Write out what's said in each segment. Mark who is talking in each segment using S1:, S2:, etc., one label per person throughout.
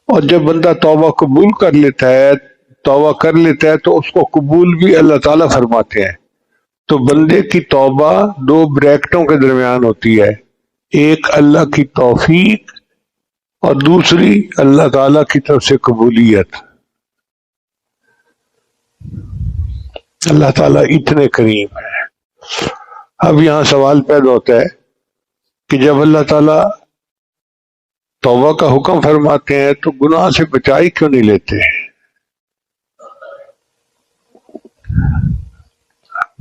S1: اور جب بندہ توبہ قبول کر لیتا ہے، توبہ کر لیتا ہے تو اس کو قبول بھی اللہ تعالیٰ فرماتے ہیں۔ تو بندے کی توبہ دو بریکٹوں کے درمیان ہوتی ہے، ایک اللہ کی توفیق اور دوسری اللہ تعالیٰ کی طرف سے قبولیت۔ اللہ تعالیٰ اتنے کریم ہے۔ اب یہاں سوال پیدا ہوتا ہے کہ جب اللہ تعالیٰ توبہ کا حکم فرماتے ہیں تو گناہ سے بچائی کیوں نہیں لیتے؟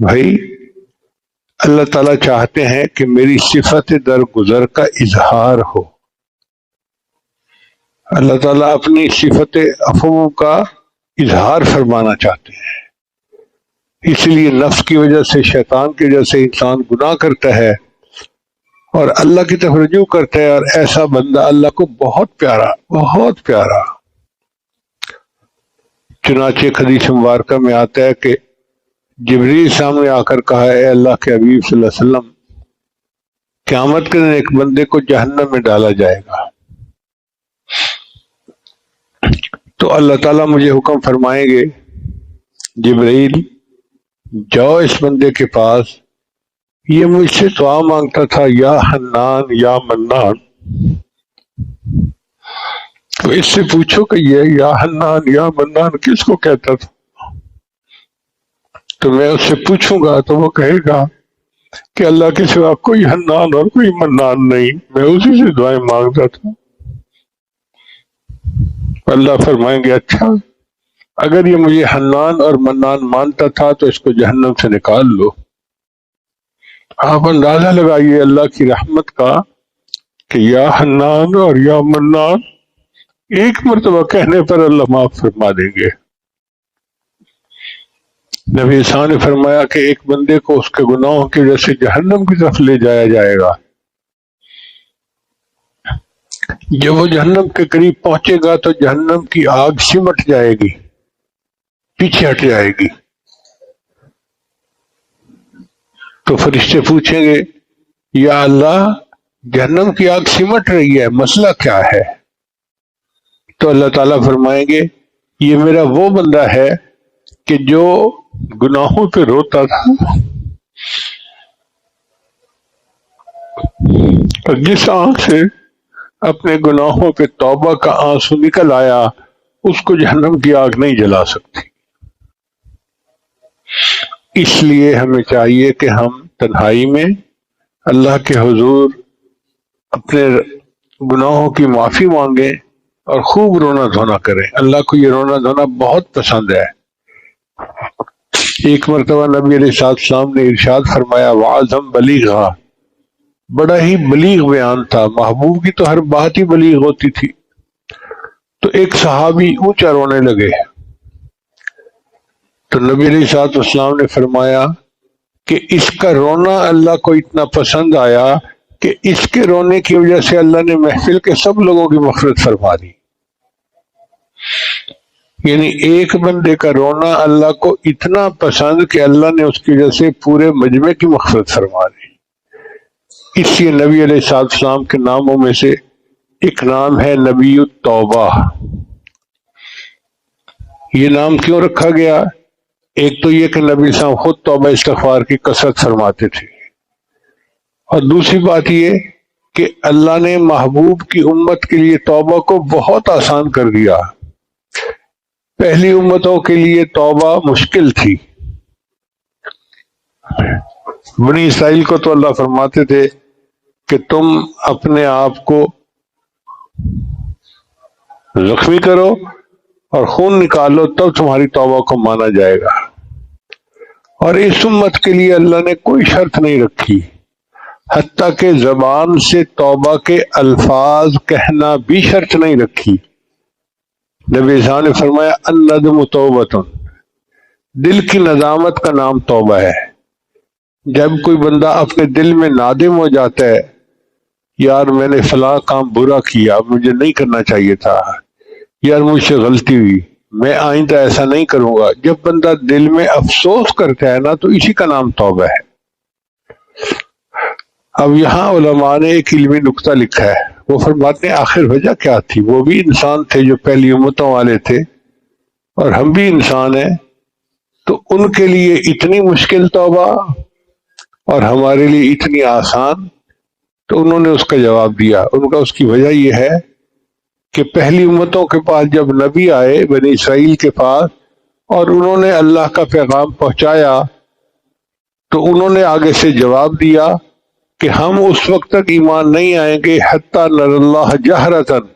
S1: بھائی اللہ تعالیٰ چاہتے ہیں کہ میری صفت درگزر کا اظہار ہو، اللہ تعالیٰ اپنی صفت عفو کا اظہار فرمانا چاہتے ہیں، اس لیے نفس کی وجہ سے، شیطان کی وجہ سے انسان گناہ کرتا ہے اور اللہ کی طرف رجوع کرتا ہے، اور ایسا بندہ اللہ کو بہت پیارا، بہت پیارا۔ چنانچہ حدیث مبارکہ میں آتا ہے کہ جبریل سامنے آ کر کہا، اے اللہ کے حبیب صلی اللہ علیہ وسلم، قیامت کے دن ایک بندے کو جہنم میں ڈالا جائے گا، تو اللہ تعالیٰ مجھے حکم فرمائیں گے، جبریل جاؤ اس بندے کے پاس، یہ مجھ سے دعا مانگتا تھا یا حنان یا منان، تو اس سے پوچھو کہ یہ یا حنان یا منان کس کو کہتا تھا؟ تو میں اس سے پوچھوں گا تو وہ کہے گا کہ اللہ کے سوا کوئی حنان اور کوئی منان نہیں، میں اسی سے دعائیں مانگتا تھا۔ اللہ فرمائیں گے اچھا، اگر یہ مجھے حنان اور منان مانتا تھا تو اس کو جہنم سے نکال لو۔ آپ اندازہ لگائیے اللہ کی رحمت کا کہ یا حنان اور یا منان ایک مرتبہ کہنے پر اللہ معاف فرما دیں گے۔ نبی صاحب نے فرمایا کہ ایک بندے کو اس کے گناہوں کی وجہ سے جہنم کی طرف لے جایا جائے گا، جب وہ جہنم کے قریب پہنچے گا تو جہنم کی آگ سمٹ جائے گی، پیچھے ہٹ جائے گی، تو فرشتے پوچھیں گے یا اللہ جہنم کی آگ سمٹ رہی ہے، مسئلہ کیا ہے؟ تو اللہ تعالیٰ فرمائیں گے یہ میرا وہ بندہ ہے کہ جو گناہوں پہ روتا تھا اور جس آنکھ سے اپنے گناہوں پہ توبہ کا آنسو نکل آیا اس کو جہنم کی آگ نہیں جلا سکتی۔ اس لیے ہمیں چاہیے کہ ہم تنہائی میں اللہ کے حضور اپنے گناہوں کی معافی مانگیں اور خوب رونا دھونا کریں۔ اللہ کو یہ رونا دھونا بہت پسند ہے۔ ایک مرتبہ نبی علیہ السلام نے ارشاد فرمایا وَعَظَمْ بَلِيغًا، بڑا ہی بلیغ بیان تھا، محبوب کی تو ہر بات ہی بلیغ ہوتی تھی۔ تو ایک صحابی اونچا رونے لگے تو نبی علیہ السلام نے فرمایا کہ اس کا رونا اللہ کو اتنا پسند آیا کہ اس کے رونے کی وجہ سے اللہ نے محفل کے سب لوگوں کی مغفرت فرما دی۔ یعنی ایک بندے کا رونا اللہ کو اتنا پسند کہ اللہ نے اس کی وجہ سے پورے مجمع کی مغفرت فرما دی۔ اس لیے نبی علیہ السلام کے ناموں میں سے ایک نام ہے نبی التوبہ۔ یہ نام کیوں رکھا گیا؟ ایک تو یہ کہ نبی صاحب خود توبہ استغفار کی کثرت فرماتے تھے، اور دوسری بات یہ کہ اللہ نے محبوب کی امت کے لیے توبہ کو بہت آسان کر دیا۔ پہلی امتوں کے لیے توبہ مشکل تھی۔ بنی اسرائیل کو تو اللہ فرماتے تھے کہ تم اپنے آپ کو زخمی کرو اور خون نکالو تب تمہاری توبہ کو مانا جائے گا، اور اس امت کے لیے اللہ نے کوئی شرط نہیں رکھی، حتیٰ کہ زبان سے توبہ کے الفاظ کہنا بھی شرط نہیں رکھی۔ نبی صاحب نے فرمایا الندم توبۃ، دل کی ندامت کا نام توبہ ہے۔ جب کوئی بندہ اپنے دل میں نادم ہو جاتا ہے، یار میں نے فلاں کام برا کیا، مجھے نہیں کرنا چاہیے تھا، یار مجھ سے غلطی ہوئی، میں آئندہ ایسا نہیں کروں گا، جب بندہ دل میں افسوس کرتا ہے نا تو اسی کا نام توبہ ہے۔ اب یہاں علماء نے ایک علمی نکتہ لکھا ہے، وہ فرماتے ہیں آخر وجہ کیا تھی؟ وہ بھی انسان تھے جو پہلی امتوں والے تھے اور ہم بھی انسان ہیں، تو ان کے لیے اتنی مشکل توبہ اور ہمارے لیے اتنی آسان؟ تو انہوں نے اس کا جواب دیا، ان کا اس کی وجہ یہ ہے کہ پہلی امتوں کے پاس جب نبی آئے بنی اسرائیل کے پاس اور انہوں نے اللہ کا پیغام پہنچایا تو انہوں نے آگے سے جواب دیا کہ ہم اس وقت تک ایمان نہیں آئیں گے حتی نر اللہ جہرتن،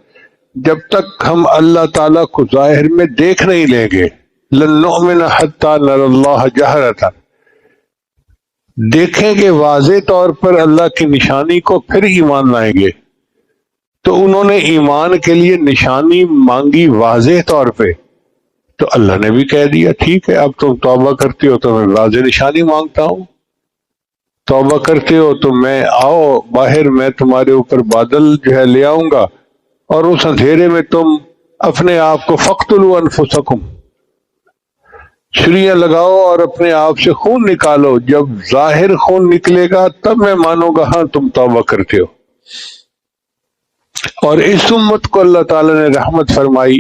S1: جب تک ہم اللہ تعالیٰ کو ظاہر میں دیکھ نہیں لیں گے۔ لن نؤمن حتی نر اللہ جہرتن، دیکھیں گے واضح طور پر اللہ کی نشانی کو پھر ایمان لائیں گے۔ تو انہوں نے ایمان کے لیے نشانی مانگی واضح طور پہ، تو اللہ نے بھی کہہ دیا ٹھیک ہے، اب تم توبہ کرتے ہو تو میں واضح نشانی مانگتا ہوں، توبہ کرتے ہو تو میں آؤ باہر، میں تمہارے اوپر بادل جو ہے لے آؤں گا، اور اس اندھیرے میں تم اپنے آپ کو فقتلوا انفسکم، چھریاں لگاؤ اور اپنے آپ سے خون نکالو، جب ظاہر خون نکلے گا تب میں مانوں گا ہاں تم توبہ کرتے ہو۔ اور اس امت کو اللہ تعالیٰ نے رحمت فرمائی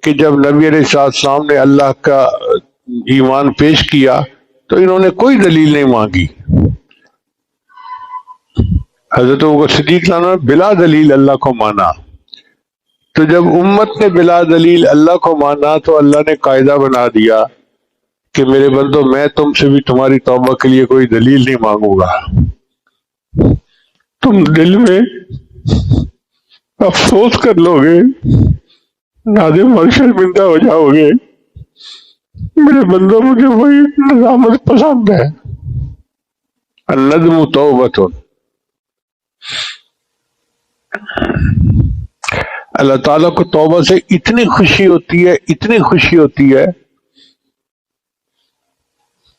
S1: کہ جب نبی علیہ السلام نے اللہ کا ایمان پیش کیا تو انہوں نے کوئی دلیل نہیں مانگی۔ حضرت ابوبکر صدیق نے بلا دلیل اللہ کو مانا، تو جب امت نے بلا دلیل اللہ کو مانا تو اللہ نے قاعدہ بنا دیا کہ میرے بندو میں تم سے بھی تمہاری توبہ کے لیے کوئی دلیل نہیں مانگوں گا، تم دل میں افسوس کر لو گے، نادم اور شرمندہ ہو جاؤ گے، میرے بندوں مجھے وہی ندامت پسند ہے۔ الندم توبۃ، اللہ تعالیٰ کو توبہ سے اتنی خوشی ہوتی ہے، اتنی خوشی ہوتی ہے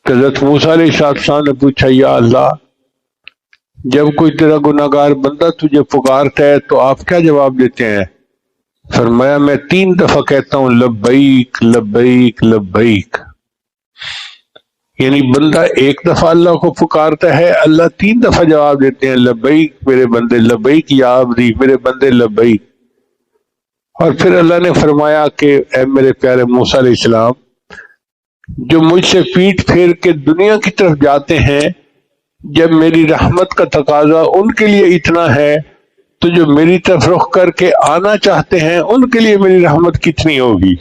S1: کہ حضرت موسیٰ علیہ السلام نے پوچھا یا اللہ جب کوئی تیرا گناہگار بندہ تجھے پکارتا ہے تو آپ کیا جواب دیتے ہیں؟ فرمایا میں 3 دفعہ کہتا ہوں لبیک لبیک لبیک، یعنی بندہ ایک دفعہ اللہ کو پکارتا ہے، اللہ 3 دفعہ جواب دیتے ہیں لبیک میرے بندے، لبیک یا عبدی، میرے بندے لبیک۔ اور پھر اللہ نے فرمایا کہ اے میرے پیارے موسیٰ علیہ السلام، جو مجھ سے پیٹھ پھیر کے دنیا کی طرف جاتے ہیں، جب میری رحمت کا تقاضا ان کے لیے اتنا ہے تو جو میری طرف رخ کر کے آنا چاہتے ہیں ان کے لیے میری رحمت کتنی ہوگی۔